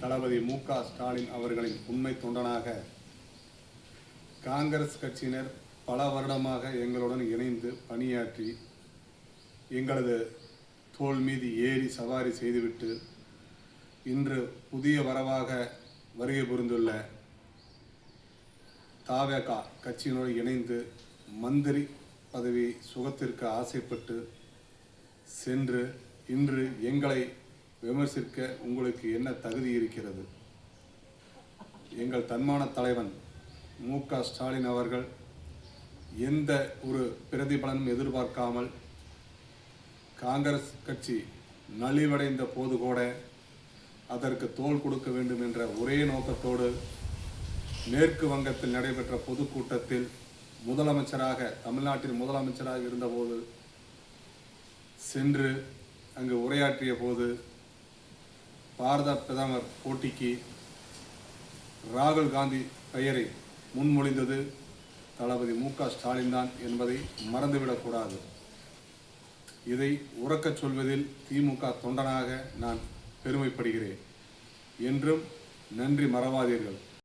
தளபதி மு.க. ஸ்டாலின் அவர்களின் உண்மை தொண்டனாக காங்கிரஸ் கட்சியினர் பல வருடமாக எங்களுடன் இணைந்து பணியாற்றி எங்களது தோள் மீது ஏறி சவாரி செய்துவிட்டு இன்று புதிய வரவாக வருகை புரிந்துள்ள தவேக கட்சியினோடு இணைந்து மந்திரி பதவி சுகத்திற்கு ஆசைப்பட்டு சென்று இன்று எங்களை விமர்சிக்க உங்களுக்கு என்ன தகுதி இருக்கிறது? எங்கள் தன்மான தலைவன் மு.க. ஸ்டாலின் அவர்கள் எந்த ஒரு பிரதிபலனும் எதிர்பார்க்காமல் காங்கிரஸ் கட்சி நலிவடைந்த போது கூட அதற்கு தோள் கொடுக்க வேண்டும் என்ற ஒரே நோக்கத்தோடு மேற்கு வங்கத்தில் நடைபெற்ற பொதுக்கூட்டத்தில் முதலமைச்சராக தமிழ்நாட்டின் முதலமைச்சராக இருந்தபோது சென்று அங்கு உரையாற்றிய போது பாரத பிரதமர் போட்டிக்கு ராகுல் காந்தி பெயரை முன்மொழிந்தது தளபதி மு.க. ஸ்டாலின் தான் என்பதை மறந்துவிடக்கூடாது. இதை உறக்கச் சொல்வதில் திமுக தொண்டனாக நான் பெருமைப்படுகிறேன். என்றும் நன்றி மறவாதீர்கள்.